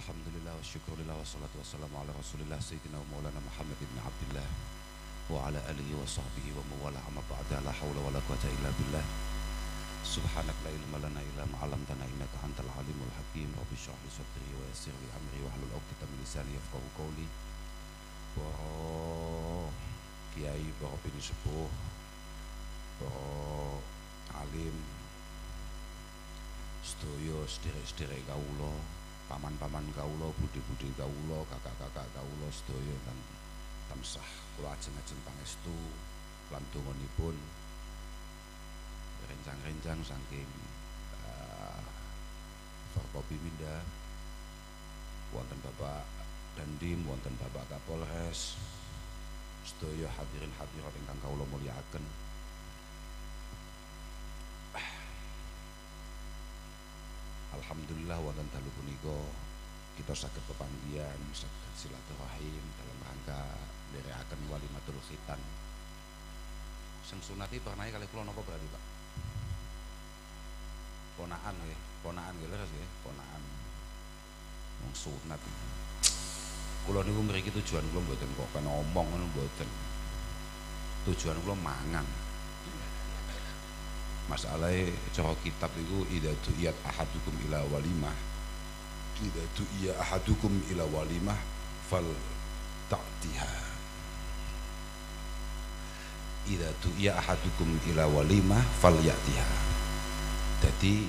Alhamdulillah wa syukurillah wassalatu wassalamu ala rasulillah sayyidina wa maulana Muhammad ibn Abdullah wa ala alihi wa sahbihi wa mawala amma ba'da la hawla wa la quwata illa billah subhanak la ilma lana illa ma'alamtana innaka antal alimul hakim rabbi shrah li sadri wa yassir li amri wa hlul 'uqdatam min lisani yafqahu qawli. Para kiai, para bini sepuh, para alim, sedaya sederek-sederek kawula, paman-paman kawula, budi-budi kawula, kakak-kakak kawula sedaya lan tansah kula ajeng-ajeng pangestu lan donganipun rencang-rencang saking Forkopimda wonten Bapak Dandim, wonten Bapak Kapolres, sedaya hadirin hadirat ingkang kawula mulyakaken. Alhamdulillah wonten dalu punika kita saged pepanggihan, saged silaturahim dalam rangka nderekaken walimatul khitan. Sing sunati pernah kali kula napa berarti Pak? Ponaan nggih leres nggih, ponaan. Wong sunat. Kula niku mriki tujuan kula mboten kok kan ngomong ngono mboten. Tujuan kula mangan. Masalahnya cara kitab itu idza tu'iyat ahadukum ila walimah, idza tu'iya ahadukum ila walimah fal ta'tiha, idza tu'iya ahadukum ila walimah fal ya'tiha. Jadi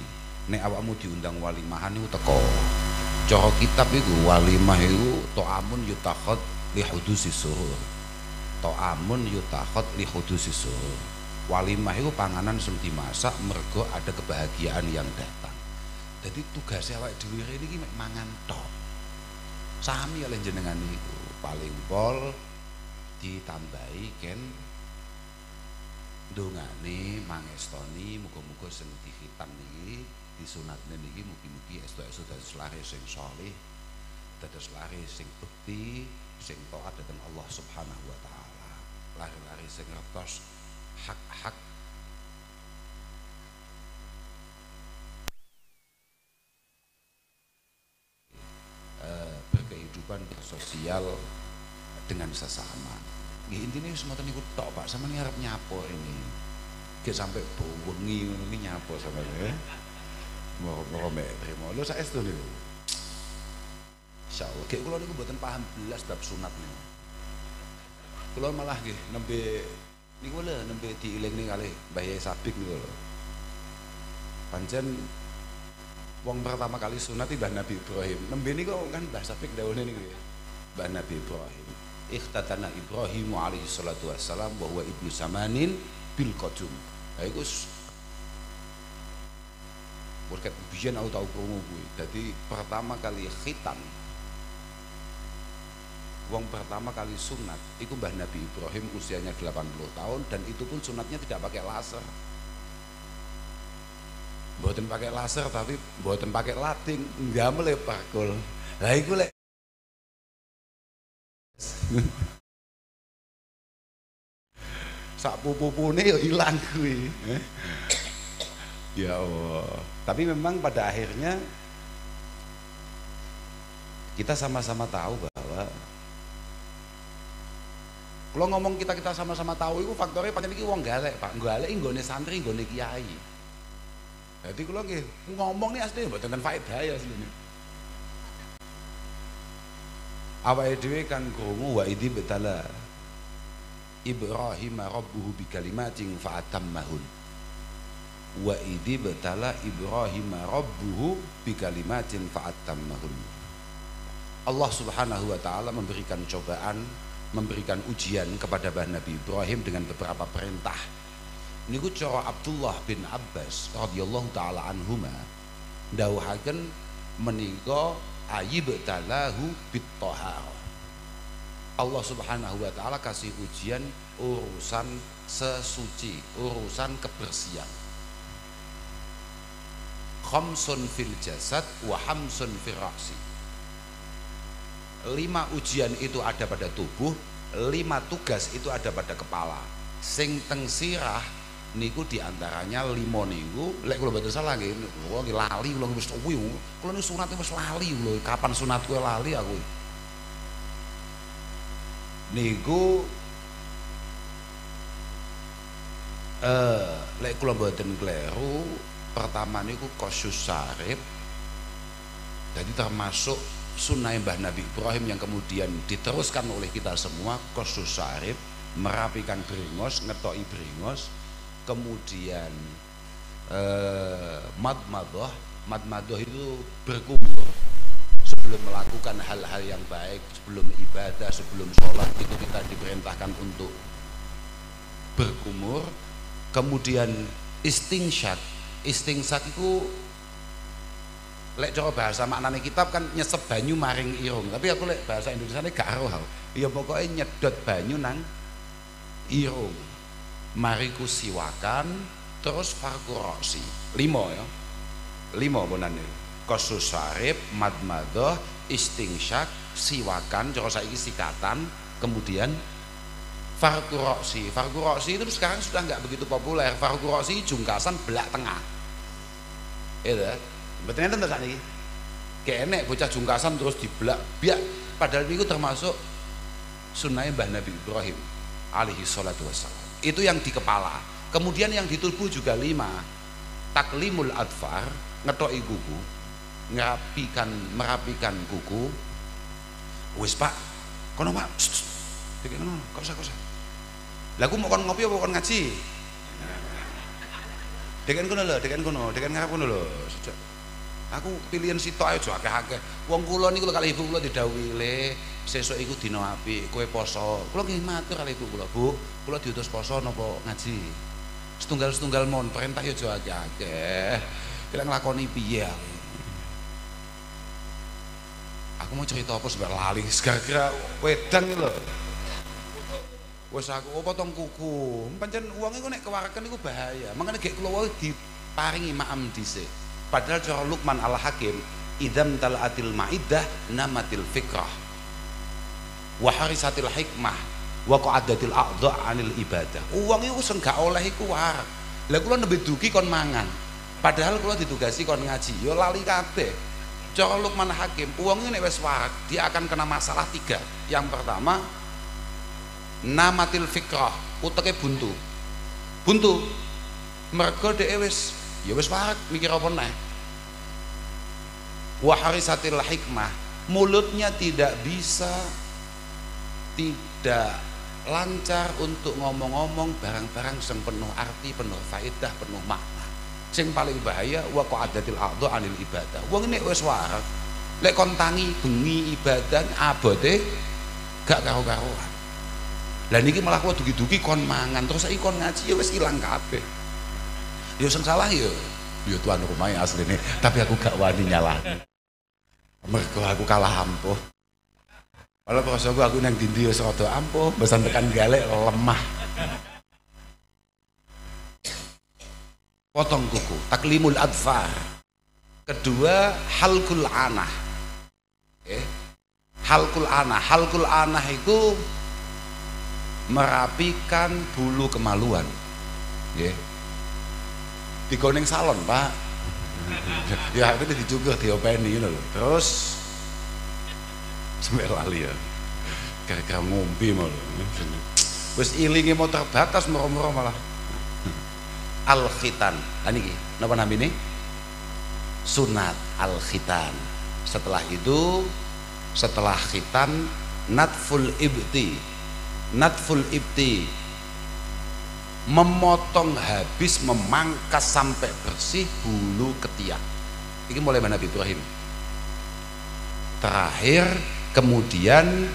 nek awakmu diundang walimahan itu teko. Cara kitab itu walimah itu ta'amun yutakhad li hudusi surur, ta'amun yutakhad li hudusi surur. Walimah itu panganan sing dimasak mergo ada kebahagiaan yang datang. Jadi tugasnya awake dhewe iki mek mangan tok. Sami oleh jenengan niku paling pol ditambahi ken ndongane mangestoni muga-muga sing dikhitan niki disunatne niki mugi-mugi esuk-esuk dados laris sing saleh, dados laris sing bekti, sing taat dhateng Allah Subhanahu wa taala. Laris-laris sing ngertos hak-hak berkehidupan sosial dengan sesama. Intinya semua niku tok Pak, sama ini harap nyapo ini. Gak sampai wengi ngono iki nyapo sama ya. Mau mek trimo. Lho saestu niku. Insyaallah. Gek kula niku mboten paham belas bab sunat niku. Kula malah nggih nembe niku lho nembe diilingne kalih Mbah Yai Sabik niku lho. Pancen wong pertama kali sunat Mbah Nabi Ibrahim. Nembe niku kan Mbah Sabik dawuhne niku ya. Mbah Nabi Ibrahim. Ikhtatana Ibrahim alaihi salatu wassalam wa huwa ibnu samanin bil qadum. Ha iku berkat biyen aku tau krungu kuwi. Dadi pertama kali khitan wong pertama kali sunat itu Mbah Nabi Ibrahim usianya 80 tahun dan itu pun sunatnya tidak pakai laser. Mboten pakai laser tapi mboten pakai lading, ngamel pakul. Lah iku lek sak pupu-pupune yo ilang kuwi. Ya Allah. Tapi memang pada akhirnya kita sama-sama tahu bahwa kalau ngomong kita sama-sama tahu itu faktornya pancen iki wong galek Pak, galek nggone santri nggone kiai. Jadi kula nggih ngomong nih asline mboten ten faedah ya asline. Awake dhewe kan krungu wa idzi betala Ibrahim rabbuhu bikalimatin fa'atammahun. Wa idzi betala Ibrahim rabbuhu bikalimatin fa'atammahun. Allah Subhanahu wa taala memberikan cobaan, memberikan ujian kepada Nabi Ibrahim dengan beberapa perintah. Niku cara Abdullah bin Abbas radhiyallahu taala anhuma dawuhaken menika ayyibtalahu bittahar. Allah Subhanahu wa taala kasih ujian urusan sesuci, urusan kebersihan. Khamsun fil jasad wa hamsun fil ra'si. 5 ujian itu ada pada tubuh, 5 tugas itu ada pada kepala. Sing teng sirah niku diantaranya 5 niku lek kula mboten salah nggih kula lali kula wis suwi kula niku sunat wis lali lho kapan sunatku lali aku niku lek kula mboten kleru pertama niku Qasus Sarif jadi termasuk sunnah Mbah Nabi Ibrahim yang kemudian diteruskan oleh kita semua. Qasus Sarif, merapikan bringos, ngetoki bringos, kemudian madmadoh itu berkumur sebelum melakukan hal-hal yang baik, sebelum ibadah, sebelum sholat itu kita diperintahkan untuk berkumur. Kemudian istingsyak itu lek cara bahasa maknane kitab kan nyesep banyu maring irung, tapi aku lek bahasa Indonesia ini gak ero ya pokoknya nyedot banyu nang irung mariku siwakan terus farku roksi 5 ya 5 bonane Qasus Sarif, madmadoh, istingsyak, siwakan cara saiki sikatan, kemudian farku roksi itu sekarang sudah nggak begitu populer. Farku roksi jungkasan belak tengah itu betul enten tak niki kayak enek bocah jungkasan terus dibelak biak padahal itu termasuk sunnah Mbah Nabi Ibrahim alaihi salatu wassalam itu yang di kepala. Kemudian yang di tubuh juga 5 taklimul adfar ngetoki kuku merapikan kuku wis pak kono pak dikek ngono kok usah lah aku mau kon ngopi apa kon ngaji deken kono ngarep kono lho aku pilihan sitok aja akeh-akeh wong kula niku kalih ibu kula didhawuhi le sesuk iku dina apik kowe poso kula nggih matur kalih ibu kula Bu kula diutus poso napa ngaji setunggal mon perintah ya aja akeh kira nglakoni piye aku mau cerita apa sebab lali gara-gara wedang lho wis aku potong kuku pancen uangnya kok nek kewaraken niku bahaya makanya gek kula wae diparingi ma'am dhisik. Padahal cara Luqman al-Hakim idam tal'atil ma'idah namatil fikrah wa harisatil hikmah wa qa'adatil a'dha' anil ibadah. Uang itu wis gak oleh iku warak. Lah kula nembe dugi kon mangan. Padahal kula ditugasi kon ngaji. Ya lali kabeh. Cara Luqman Hakim, uang ini nek wis warak, dia akan kena masalah 3. Yang pertama, namatil fikrah, uteke buntu. Mergo dhek wis ya wis warak mikir apa neh. Wa harisatil hikmah, mulutnya tidak lancar untuk ngomong-ngomong barang-barang yang penuh arti, penuh faedah, penuh makna. Sing paling bahaya wa qa'adatil a'dha anil ibadah. Wong nek wis warak, lek kon tangi bengi ibadah abote gak karo-karoan. Lah niki malah kok dugi-dugi kon mangan terus saiki kon ngaji ya wis ilang kabeh. Ya sing salah ya tuan rumah yang asli nih, tapi aku gak wani nyalahne. Mergo aku kalah ampuh. Walau prasaku aku nang dindi wis rada ampuh, besan tekan galek lemah. Potong kuku, taklimul adfar. Kedua, halkul anah. Halkul anah itu merapikan bulu kemaluan. Digoneng salon pak ya itu dicukur diopeni gitu loh. Terus sampai lali ya gara-gara ngombe malah wis ilinge mau terbatas moro-moro malah al khitan. Niki napa namine sunat al khitan. Setelah itu setelah khitan natful ibti memotong habis, memangkas sampai bersih bulu ketiak. Ini mulai Nabi Ibrahim. Terakhir kemudian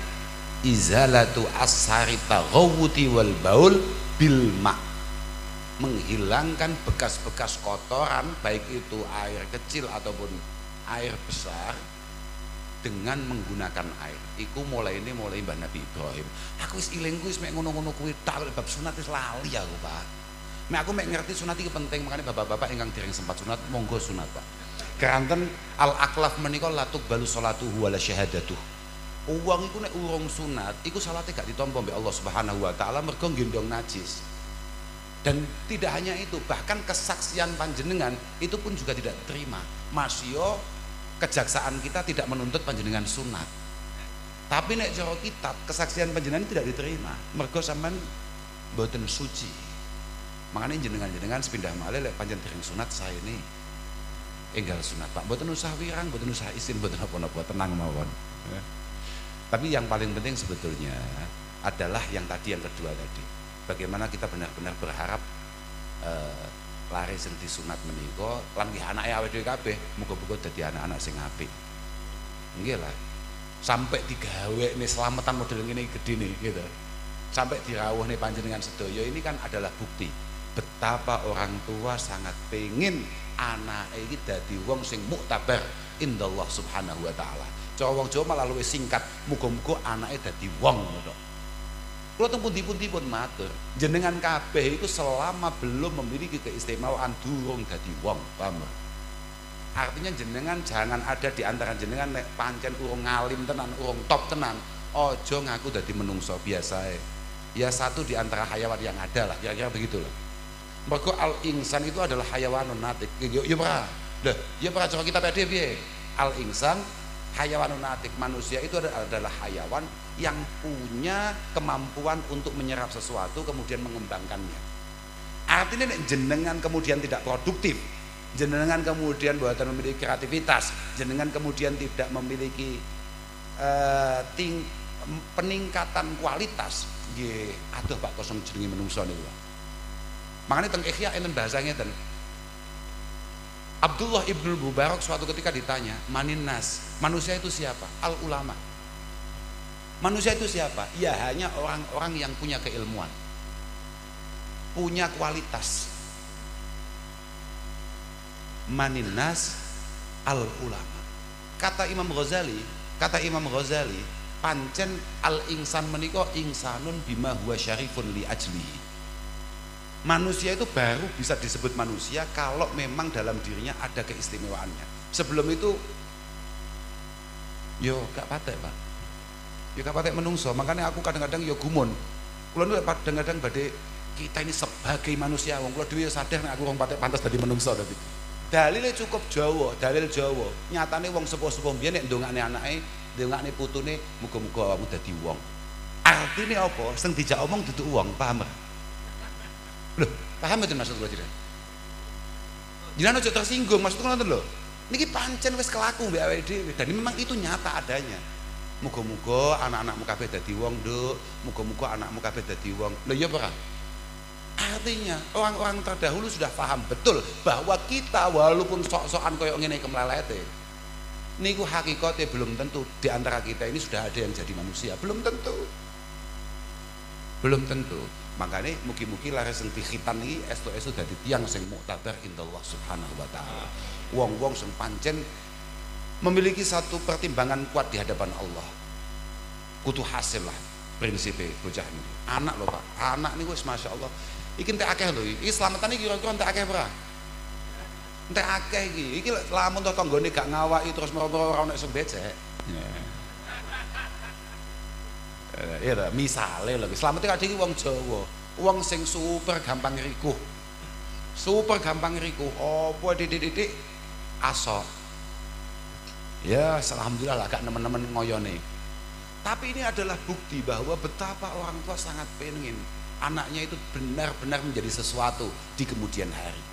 izalatu ashari taghawuti wal baul bil ma, menghilangkan bekas-bekas kotoran baik itu air kecil ataupun air besar dengan menggunakan air. Iku mulai Mbah Nabi Ibrahim. Aku wis ilingku wis mek ngono-ngono kuwi tak bab sunat wis lali aku, Pak. Mek aku mek ngerti sunat iki penting, makanya bapak-bapak ingkang dereng sempat sunat monggo sunat, Pak. Keranten al aklaf menika la tuqbalu salatuhu wala syahadatuh. Uang iku nek urung sunat, iku salate gak ditampa mbek Allah Subhanahu wa taala mergo gendong najis. Dan tidak hanya itu, bahkan kesaksian panjenengan itu pun juga tidak diterima. Masyo kejaksaan kita tidak menuntut panjenengan sunat. Tapi nek cara kitab kesaksian panjenengan tidak diterima. Mergo sampean mboten suci. Makanya jenengan-jenengan sepindah malih lek panjenengan dereng sunat saya ini enggal sunat Pak. Mboten usah wirang, mboten usah isin, mboten apa-apa, tenang mawon. Tapi yang paling penting sebetulnya adalah yang tadi, yang kedua tadi. Bagaimana kita benar-benar berharap lare sing disunat menika lan nggih anake awake dhewe kabeh muga-muga dadi anak-anak sing apik. Nggih lah. Sampai digawekne slametan model ngene gedene gitu. Sampai dirawuhne panjenengan sedaya ini kan adalah bukti betapa orang tua sangat pengen anake iki dadi wong sing muktabar indallah subhanahu wa taala. Cara wong Jawa malah luwih singkat, muga-muga anake dadi wong ngono. Kula teng pundi-pundi pun matur, jenengan kabeh itu selama belum memiliki keistimewaan durung dadi wong, paham? Artinya jenengan jangan ada di antara jenengan nek pancen urung ngalim tenan, urung top tenan, aja ngaku dadi menungso biasa. Ya satu di antara hayawan yang ada lah, kira-kira begitu lah. Mergo al insan itu adalah hayawanun natik. Ya pra. Lah, ya pra cara kita pede piye? Al insan hayawanun natik, manusia itu adalah hayawan yang punya kemampuan untuk menyerap sesuatu kemudian mengembangkannya. Artinya jenengan kemudian tidak produktif, jenengan kemudian buatan memiliki kreativitas, jenengan kemudian tidak memiliki peningkatan kualitas, nggih aduh Pak kosong jenenge menungso niku. Makanya teng Ihya enten bahasa ngeten. Abdullah ibnu Mubarak suatu ketika ditanya, manin nas, manusia itu siapa? Al ulama. Manusia itu siapa? Ya hanya orang-orang yang punya keilmuan, punya kualitas. Manin nas al ulama. Kata Imam Ghazali, pancen al insan menika insanun bima huwa syarifun li ajlihi. Manusia itu baru bisa disebut manusia kalau memang dalam dirinya ada keistimewaannya. Sebelum itu yo gak patek Pak, yo gak patek menungso. Makanya aku kadang-kadang yo gumun, kula nu kadang-kadang badhe kita ini sebagai manusia, wong kula dhewe sadar nek aku wong patek pantes dadi menungso tadi. Dalile cukup Jawa, dalil Jawa. Nyatane wong sepuh-sepuh mbiyen nek ndongakne anake, ndongakne putune muga-muga awakmu dadi wong. Artine apa? Sing dijak omong duduk wong, paham? Loh, paham itu maksud kula jenengan? Jenengan aja tersinggung, maksudku ngoten lho. Niki pancen wis kelaku mbek awake dhewe dan memang itu nyata adanya. Muga-muga anak-anakmu kabeh dadi wong, Nduk. Muga-muga anakmu kabeh dadi wong. Lho ya ora? Artinya orang-orang terdahulu sudah paham betul bahwa kita walaupun sok-sokan koyo ngene kemlelete, niku hakikate belum tentu di antara kita ini sudah ada yang jadi manusia, belum tentu. Belum tentu. Makanya mugi-mugi laras sing dikhitan iki estu-estu dadi tiyang sing muktabar indallah subhanahu wa taala. Wong-wong sing pancen memiliki satu pertimbangan kuat di hadapan Allah. Kudu hasil lah prinsipe bocah niki. Anak lho Pak, anak niku wis masyaallah. Iki entek akeh lho iki slametan iki kira-kira entek akeh ora? Entek akeh iki. Iki lamun to tanggane gak ngawaki terus moro-moro ora ono sing becek. Ya misale lho, slamete kadang iki wong Jawa, wong sing super gampang rikuh. Super gampang rikuh. Apa didik-didik asok. Ya, alhamdulillah lah gak nemen-nemen ngoyone. Tapi ini adalah bukti bahwa betapa orang tua sangat pengen anaknya itu benar-benar menjadi sesuatu di kemudian hari.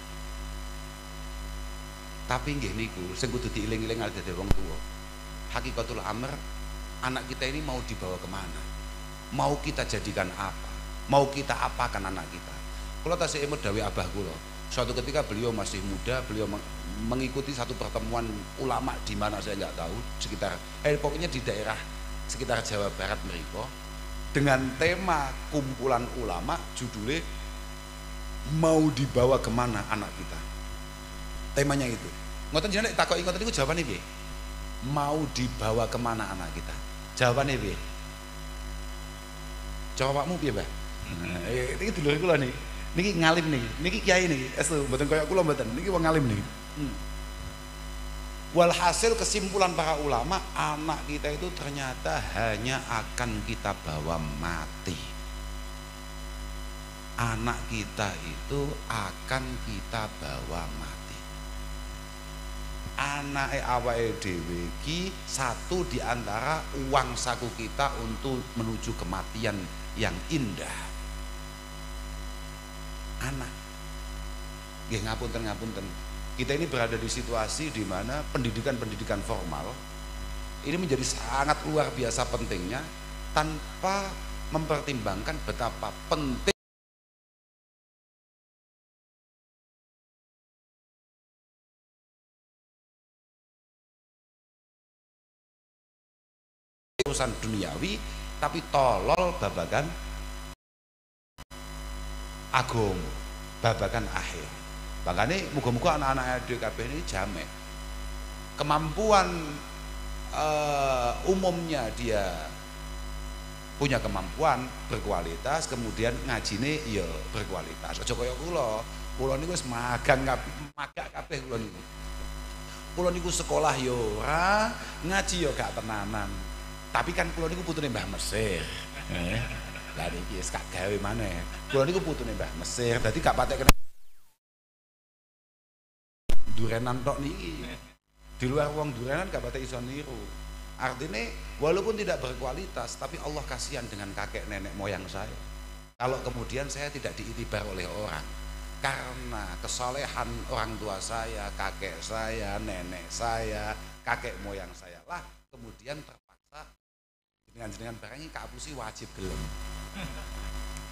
Tapi nggih niku sing kudu diiling-iling ada dadi wong tua. Hakikatul amr, anak kita ini mau dibawa kemana? Mau kita jadikan apa? Mau kita apakan anak kita? Kalau tasih emut dawe abah kula, suatu ketika beliau masih muda, beliau mengikuti satu pertemuan ulama di mana saya nggak tahu, sekitar pokoknya di daerah sekitar Jawa Barat mereka, dengan tema kumpulan ulama, judulnya mau dibawa kemana anak kita? Temanya itu. Ngoten jenengan takoki ngoten niku jawabane piye? Mau dibawa kemana anak kita? Jawabannya piye? Jawabmu piye, Mbah? Iki dulur kula nih. Niki ngalim nih. Niki kiai nih. Estu mboten kaya kula mboten. Niki wong ngalim nih. Walhasil kesimpulan para ulama, anak kita itu ternyata hanya akan kita bawa mati. anak kita itu akan kita bawa mati. Anake awake dhewe iki satu di antara uang saku kita untuk menuju kematian yang indah. Anak. Nggih ngapunten. Kita ini berada di situasi di mana pendidikan formal ini menjadi sangat luar biasa pentingnya tanpa mempertimbangkan betapa penting urusan duniawi, tapi tolol babagan agama, babagan akhir. Makanya muga-muga anak-anak dhewe kabeh ini jamek. Kemampuan umumnya dia punya kemampuan berkualitas, kemudian ngajine ya berkualitas. Aja kaya kula niku wis magang magak kabeh kula niku. Kula niku sekolah ya ora, ngaji ya gak tenanan. Tapi kan kula niku putune Mbah Mesir. Lah niki wis gak gawe maneh. Kula niku putune Mbah Mesir, dadi gak patek kena durenan tok niki. Di luar wong durenan gak patek iso niru. Artinya walaupun tidak berkualitas, tapi Allah kasihan dengan kakek nenek moyang saya. Kalau kemudian saya tidak diitibar oleh orang karena kesolehan orang tua saya, kakek saya, nenek saya, kakek moyang saya lah, kemudian terpaksa jenengan barang ini kapusi wajib gelem.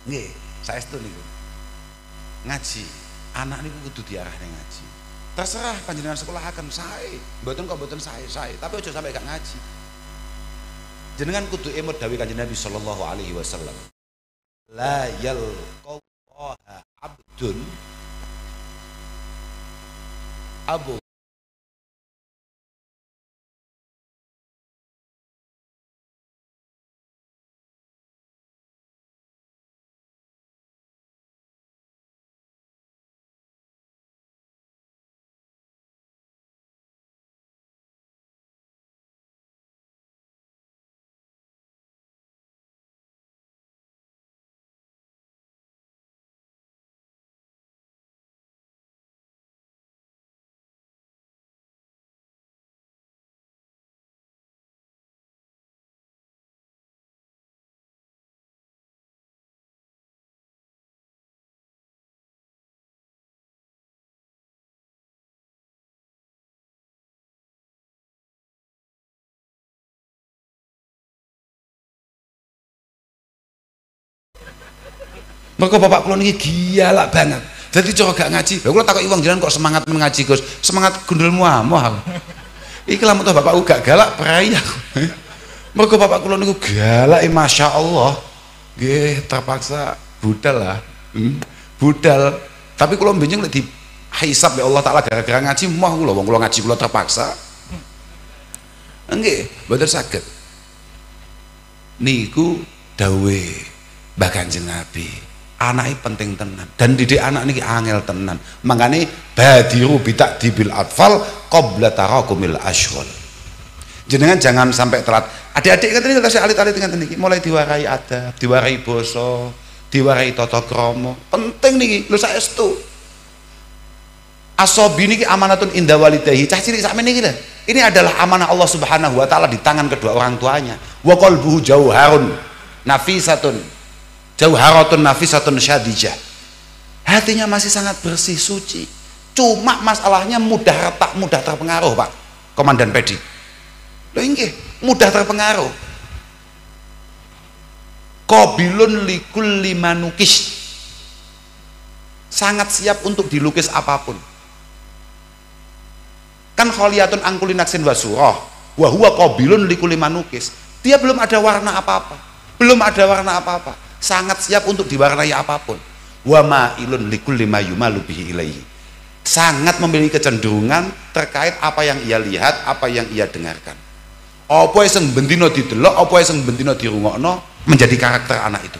Nggih, saestu niku. Ngaji, anak niku kudu diarahne ngaji. Terserah panjenengan sekolah akan sae, mboten kok mboten sae, tapi aja sampai gak ngaji. Jenengan kudu emut dawuh Kanjeng Nabi sallallahu alaihi wasallam. La yalqaha abdun abu mergo bapak kula niki gialak banget. Jadi cara gak ngaji. Lha kula takoki wong jenengan kok semangat mengaji, Gus. Semangat gundulmu amoh aku. Iki lamun to bapakku gak galak prai aku. Mergo bapak kula niku galak masyaallah. Nggih, terpaksa budal lah. Budal. Tapi kula benjing lek dihisab ya Allah taala gara-gara ngaji moh kula wong kula ngaji kula terpaksa. Nggih, mboten saged. Niku dawuhe Mbah Kanjeng Nabi. Anaknya penting tenan dan didik anak niki angel tenan. Makanya badiru bitakdibil atfal qabla tarakumil ashghal. Jenengan jangan sampai telat. Adik-adik ngeten iki tasih alit-alit ngeten niki mulai diwarai adab, diwarai basa, diwarai tata krama. Penting niki lho saestu. Asobi niki amanatun inda walidayhi. Cah cilik sakmene niki lho. Ini adalah amanah Allah Subhanahu wa taala di tangan kedua orang tuanya. Wa qalbuhu jauharun nafisatun jauharatun nafisatun syadijah. Hatinya masih sangat bersih suci. Cuma masalahnya mudah retak, mudah terpengaruh, Pak Komandan Pedi. Lho nggih, mudah terpengaruh. Qabilun likulli manukis. Sangat siap untuk dilukis apapun. Kan kholiyatun angkulinaksin wasurah wa huwa qabilun likulli manukis. Dia belum ada warna apa-apa. Belum ada warna apa-apa. Sangat siap untuk diwarnai apapun. Wa ma'ilun likulli ma yumalu bihi ilaihi. Sangat memiliki kecenderungan terkait apa yang ia lihat, apa yang ia dengarkan. Apa sing bendina didelok, apa sing bendina dirungokno menjadi karakter anak itu.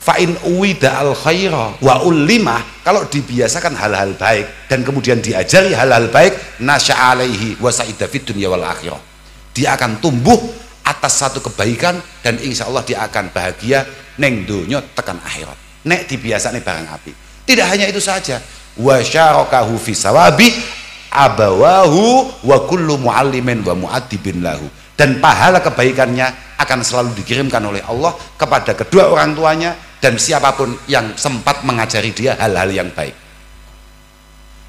Fa in uwida al khaira wa ulimah, kalau dibiasakan hal-hal baik dan kemudian diajari hal-hal baik, nasya alaihi wa sa'ida fid dunya wal akhirah. Dia akan tumbuh atas satu kebaikan dan insya Allah dia akan bahagia neng dunya tekan akhirat. nek dibiasane barang apik. Tidak hanya itu saja, wa syarakahu fi sawabi abawahu wa kullu muallimin wa mu'addibin lahu, dan pahala kebaikannya akan selalu dikirimkan oleh Allah kepada kedua orang tuanya dan siapapun yang sempat mengajari dia hal-hal yang baik.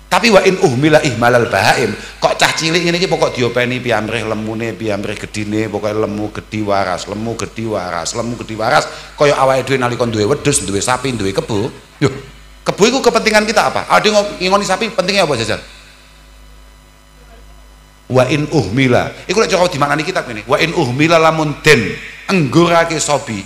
Tapi wa in uhmila ihmalal bahaim, kok cah cilik ini pokok diopeni piyamrih lemune piyamrih gedine, pokoknya lemu gedi waras, lemu gedi waras, lemu gedi waras, kaya awake dhewe nalika duwe wedhus, duwe sapi, duwe kebo. Yo, kebo iku kepentingan kita apa? Ade ngingoni sapi pentingnya apa jajan? Wa in uhmila, iku lek cara dimaknani kitab ini. Wa in uhmila lamun den enggurake sobi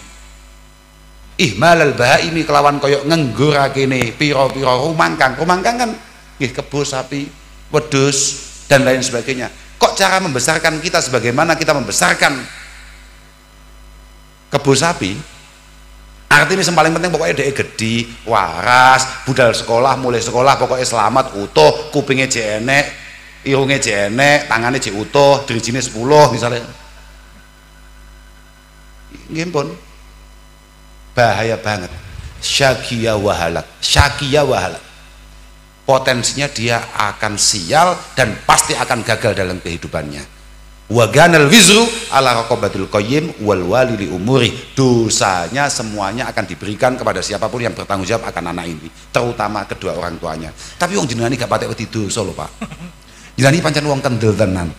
ihmalal bahaimi kelawan kaya ngenggurake ne pira-pira rumangkang kan kebo sapi, wedhus dan lain sebagainya. Kok cara membesarkan kita sebagaimana kita membesarkan kebo sapi? Artinya yang paling penting pokoknya dia gede, waras, budal sekolah, mulai sekolah pokoknya selamat, utuh, kupingnya jenek, irungnya jenek, tangannya je utuh, dirijine 10 misalnya. Nggih pun bahaya banget. Syakiyah wahalak, potensinya dia akan sial dan pasti akan gagal dalam kehidupannya. Wa ganal wizru ala raqabatil qayyim wal walili umuri, dosanya semuanya akan diberikan kepada siapapun yang bertanggung jawab akan anak ini, terutama kedua orang tuanya. Tapi wong jenengan iki gak patek wedi dosa lho, Pak. Jenengan iki pancen wong kendel tenan.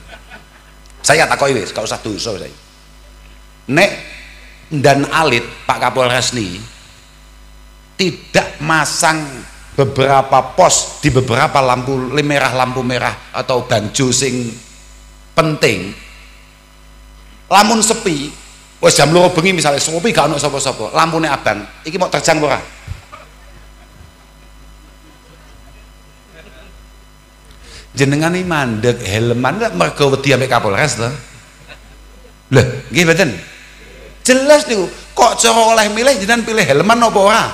Saya takoki wis, gak usah dosa saya. Nek dan alit Pak Kapolres nih tidak masang beberapa pos di beberapa lampu merah atau banjo sing penting, lamun sepi wis jam 2 bengi misalnya sepi gak ono sapa-sapa, lampune abang iki mau terjang ora? Jenengan iki mandek helman mergo wedi ambek Kapolres to. Lho, nggih mboten? Jelas niku, kok cara oleh milih jenengan pilih helman apa ora?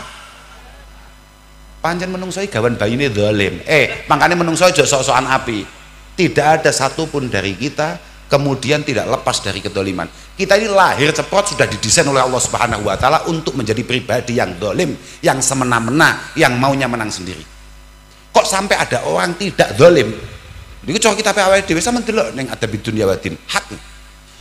Pancen menungso iki gawan bayine zalim. Makanya menungso aja sok-sokan api. Tidak ada satupun dari kita kemudian tidak lepas dari kedoliman. Kita ini lahir ceprot sudah didesain oleh Allah Subhanahu wa taala untuk menjadi pribadi yang zalim, yang semena-mena, yang maunya menang sendiri. Kok sampai ada orang tidak zalim? Niku cara kita awake dhewe sampeyan delok ning adab dunya wadin. Hak.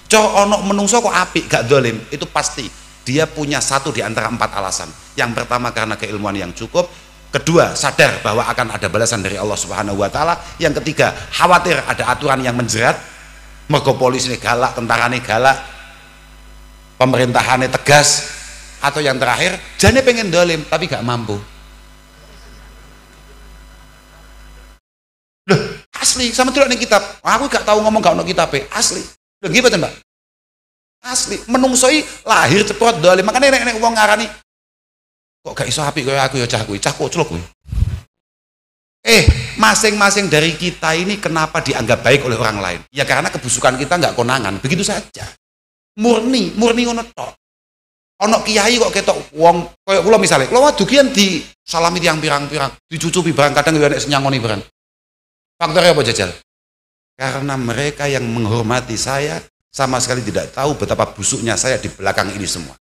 Cara ana menungso kok apik gak zalim, itu pasti dia punya satu di antara 4 alasan. Yang pertama karena keilmuan yang cukup, kedua sadar bahwa akan ada balasan dari Allah Subhanahu wa taala, yang ketiga khawatir ada aturan yang menjerat, mergo polisi galak, tentarane galak, pemerintahannya tegas, atau yang terakhir jane pengen dolim tapi gak mampu. Loh, asli sama tidak nih kitab, aku gak tahu ngomong gak ono kitab asli. Loh gimana Mbak? Asli menungsoi lahir ceprot dolim, makanya nek wong ngarani kok gak iso apik kaya aku ya cah koclok kuwi. Masing-masing dari kita ini kenapa dianggap baik oleh orang lain? Ya karena kebusukan kita nggak konangan, begitu saja. Murni ngono tok. Ono kiai kok ketok wong kaya kula misale, kula wadugian di salami tiyang pirang-pirang, dicucupi barang kadang ya nek senyangoni barang. Faktornya apa jajal? Karena mereka yang menghormati saya sama sekali tidak tahu betapa busuknya saya di belakang ini semua.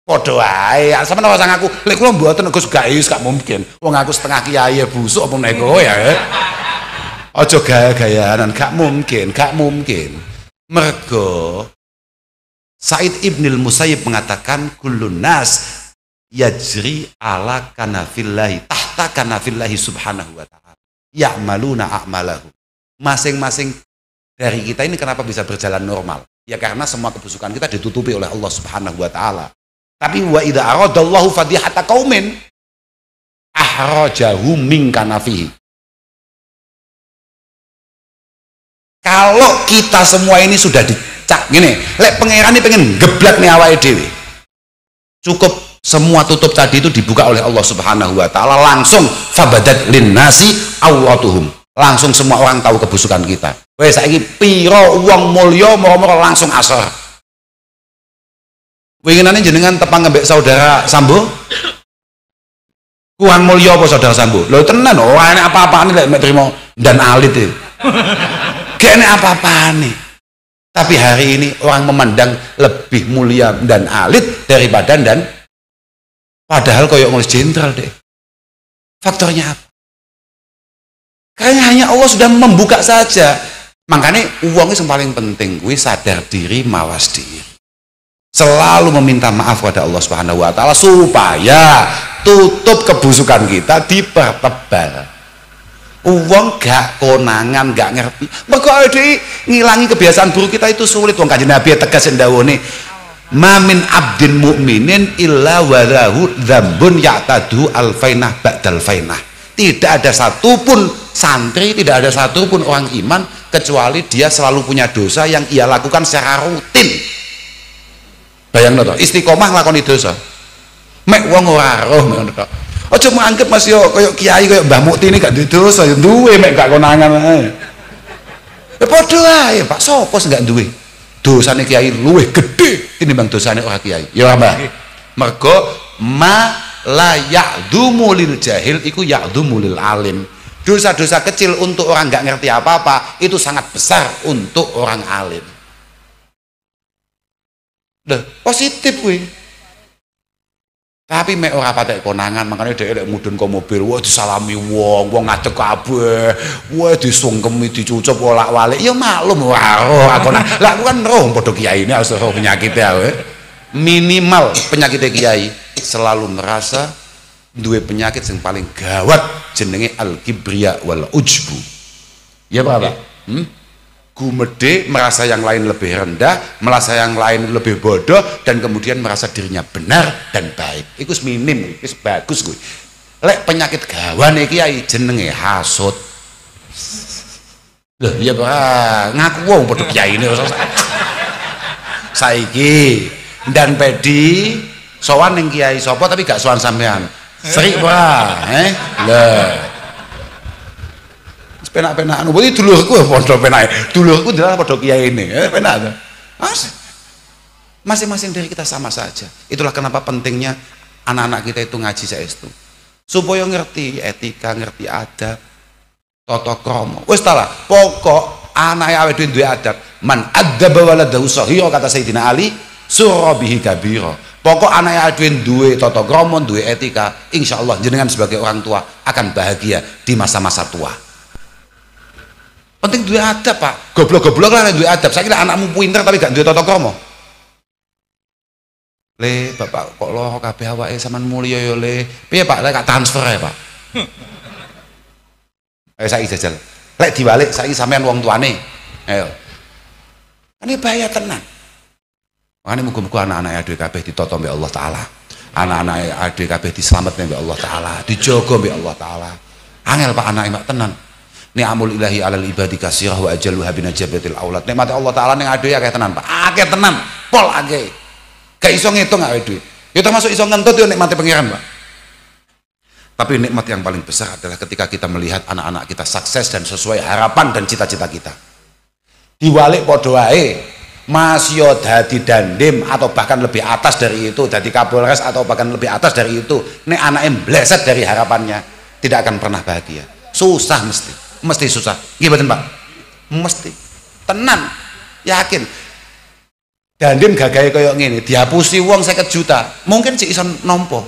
Padha wae, sampeyan ora sang aku, lek kula mboten Gus gak mungkin. Wong aku setengah kiai busuk apa nek kowe ya. Aja gaya-gayanan, gak mungkin. Mergo Said Ibnul Musayyib mengatakan kullun nas yajri ala kanafillahi tahta kanafillahi subhanahu wa ta'ala ya'maluna a'malahu. Masing-masing dari kita ini kenapa bisa berjalan normal? Ya karena semua kebusukan kita ditutupi oleh Allah Subhanahu wa taala. Tapi wa idza aradallahu fadihata qaumin ahrajahu min kanafihi. Kalau kita semua ini sudah dicak gini, lek pangeran ini pengen geblak nih awake dhewe. Cukup semua tutup tadi itu dibuka oleh Allah Subhanahu wa taala, langsung fabadat linnasi awratuhum. Langsung semua orang tahu kebusukan kita. Wes saiki pira wong mulya moro-moro langsung asor. Winginane jenengan tepang ngembek saudara Sambo? Kurang mulya apa saudara Sambo? Lho tenan ora enek apa-apane lek mek trimo dan alit iki. Gak enek apa-apane. Tapi hari ini orang memandang lebih mulia dan alit daripada dan Padahal koyok nulis jenderal deh. Faktornya apa? Karena hanya Allah sudah membuka saja. Makanya uang itu yang paling penting, gue sadar diri, mawas diri. Selalu meminta maaf kepada Allah Subhanahu wa taala supaya tutup kebusukan kita dipertebal. Uang gak konangan, gak ngerti. Mergo ade ngilangi kebiasaan buruk kita itu sulit. Wong Kanjeng Nabi tegas ndawone, "Ma min abdin mukminin illa walahu dzambun ya'tadu alfainah ba'dal fainah." Tidak ada satupun santri, tidak ada satupun orang iman kecuali dia selalu punya dosa yang ia lakukan secara rutin. Bayang to, istiqomah nglakoni dosa. Mek wong ora roh ngono to. Aja mangkep Mas yo koyo kiai koyo Mbah Mukti ini gak dosa yo duwe mek gak konangan ae. Ya padha ae, Pak, sapa sing gak duwe? Dosane kiai luwih gedhe tinimbang dosane ora kiai. Ya Mbah. Mergo ma la ya'dhumu lil jahil iku ya'dhumu lil alim. Dosa-dosa kecil untuk orang gak ngerti apa-apa itu sangat besar untuk orang alim. Deh, positif kuwi. Tapi mek ora patek konangan, makanya dhek lek mudhun ke mobil, wah disalami wong ngadeg kabeh, wah disungkemi dicucup wolak-walik, ya maklum ora roh aku. Lah aku kan roh padha kiai ini harus roh penyakit ya. Minimal penyakit kiai selalu merasa duwe penyakit yang paling gawat jenenge al-kibriya wal ujbu. Ya Pak? Gumede, merasa yang lain lebih rendah, merasa yang lain lebih bodoh, dan kemudian merasa dirinya benar dan baik. Itu minim, itu bagus gue. Lek penyakit gawane kiai jenenge hasud. Loh, iya Pak, ngaku wong padha kiai ini. Saiki dan pedi sowan ning kiai sapa tapi gak sowan sampean. Seri Pak, Lah penak-penakan, berarti dulurku podo penak, dulurku adalah podo kiai ini, penak. Masing-masing dari kita sama saja. Itulah kenapa pentingnya anak-anak kita itu ngaji saestu, supaya ngerti etika, ngerti adab, tata krama. Wis ta lah, pokok anak awake dhewe duwe adab. Man adzaba waladahu sahira, kata Sayyidina Ali, surra bihi kabira. Pokok anak awake dhewe duwe tata krama, duwe etika, insyaallah jenengan sebagai orang tua akan bahagia di masa-masa tua. Penting duwe adab Pak, goblok-goblok lah duwe adab. Saya kira anakmu pinter tapi gak duwe tata krama. Le bapak kok loh kabeh awake sampean mulya ya le. Piye Pak, lek transfer ya Pak. Saiki jajal. Lek diwalik saiki sampean wong tuane. Ayo. Ini bahaya tenan. Makane muga-muga anak-anak dhewe kabeh ditata mbek Allah taala. Anak-anak dhewe kabeh diselametne mbek Allah taala, dijaga mbek Allah taala. Angel Pak anake Pak tenan. Ni'amul ilahi alal ibadi kasirah wa ajalluha binajabatil aulad. Nikmat Allah taala ning adewe akeh tenan Pak. Akeh tenan, pol akeh. Gak iso ngitung awake dhewe. Ya termasuk iso ngentut yo nikmate pangeran Pak. Tapi nikmat yang paling besar adalah ketika kita melihat anak-anak kita sukses dan sesuai harapan dan cita-cita kita. Diwalik padha wae. Mas yo dadi dandim atau bahkan lebih atas dari itu, dadi Kapolres atau bahkan lebih atas dari itu. Nek anake mbleset dari harapannya, tidak akan pernah bahagia. Susah mesti susah. Gimana Pak? Mesti tenan, yakin. Dandim gagahe koyo ngene, dihapusi wong 50 juta, mungkin sik iso nampa.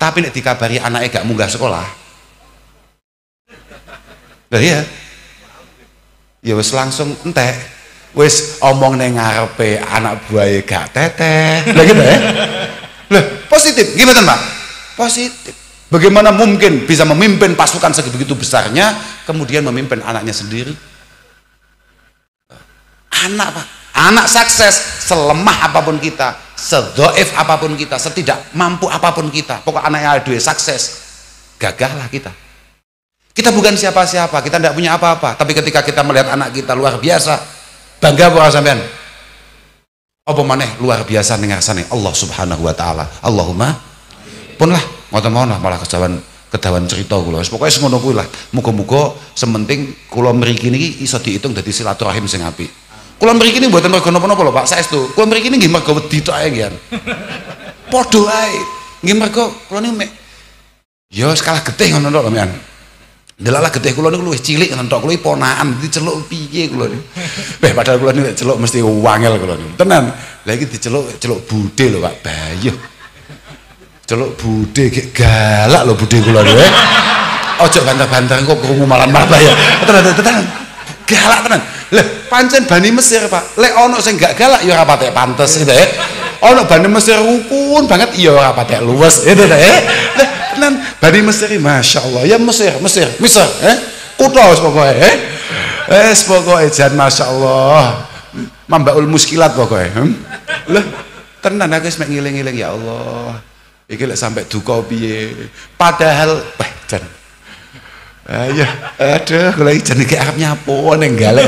Tapi nek dikabari anake gak munggah sekolah. Lah iya. Ya wis langsung entek. Wis omong ning ngarepe anak buahe gak teteh. Lah gitu ya. Lah positif. Gimana Pak? Positif. Bagaimana mungkin bisa memimpin pasukan sebegitu besarnya kemudian memimpin anaknya sendiri? Anak Pak, anak sukses selemah apapun kita, sedhaif apapun kita, setidak mampu apapun kita, pokok anaknya dhewe sukses, gagahlah kita. Kita bukan siapa-siapa, kita tidak punya apa-apa, tapi ketika kita melihat anak kita luar biasa, bangga ora sampean? Apa maneh luar biasa ning ngarsane Allah Subhanahu wa taala. Allahumma pun lah ngoten mawon lah malah kedawan cerita kula. Wis pokoke ngono kuwi lah. Muga-muga sementing kula mriki niki iso diitung dadi silaturahim sing apik. Kula mriki niki mboten mergo napa-napa lho Pak, saestu. Kula mriki niki nggih mergo wedi tok ae nggih. Padha ae. Nggih mergo kula niki mek ya skala getih ngono tok sampean. Ndelalah getih kula niku luwih cilik ngono tok. Kula iki ponakan diceluk piye kula niku. Padahal kula niku celuk mesti wangel kula niku. Tenan. Lah iki diceluk bude lho Pak, bayuh. Celuk budhe gek galak lho budhe kula lho. Ojo banter-banter kok krungu malam-malam ya. Tenan. Galak tenan. Lah pancen Bani Mesir, Pak. Lek ono sing gak galak ya ora patek pantes gitu ya. Ono Bani Mesir rukun banget ya ora patek luwes gitu ya. Lah tenan Bani Mesir masyaallah. Ya Mesir. Kutha wis pokoke wis pokoke jan masyaallah. Mambaul muskilat pokoke. Lah tenan aku wis mek ngiling-ngiling ya Allah. Iki lek sampai duka piye? Padahal jan. Ayo, aduh, kalau jan iki arep nyapo ning galek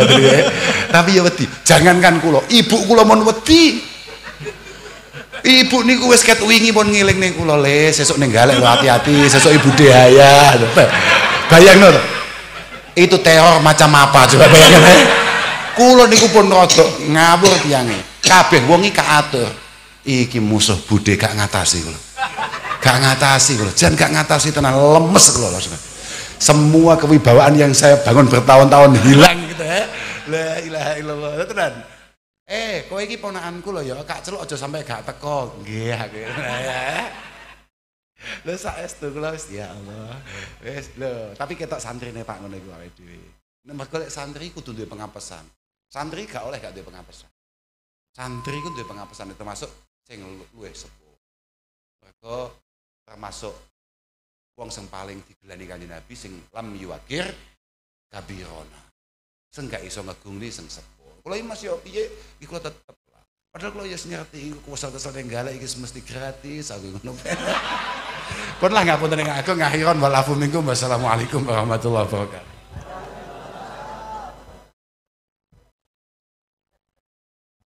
tapi ya wedi. Jangankan kula, ibu kula mon wedi. Ibu niku wis ket wingi pun ngiling ning kula le, sesuk ning galek lho hati-hati, sesuk ibu daya. Bayangno to. Itu teror macam apa coba bayangin. Kula niku pun rada ngawur tiyange. Kabeh wong iki kaatur. Iki musuh budhe gak ngatasi kula. Gak ngatasi kula, jan gak ngatasi tenan lemes kula lho. Semua kewibawaan yang saya bangun bertahun-tahun hilang gitu ya. La ilaha illallah tenan. Kowe iki ponakanku lho ya, Kak Celuk aja sampai gak teko. Nggih ya. Lho saestu kula wis ya Allah. Wis lho, tapi ketok santrine Pak ngono iku awake dhewe. Nek mergo lek santri kudu duwe pengapesan. Santri gak oleh gak duwe pengapesan. Santri ku duwe pengapesan termasuk sing luwih sepuh. Mergo termasuk wong sing paling digelani Kanjeng Nabi sing lam yuwakir kabirona. Sing gak iso ngegungli sing sepuh. Kula iki Mas yo piye iki kula tetep lah. Padahal kula ya ngerti iku kuwasa-kuwasa ning galak iki mesti gratis aku ngono. Pun lah ngapunten ing aku ngakhiron walafu minkum wassalamualaikum warahmatullahi wabarakatuh.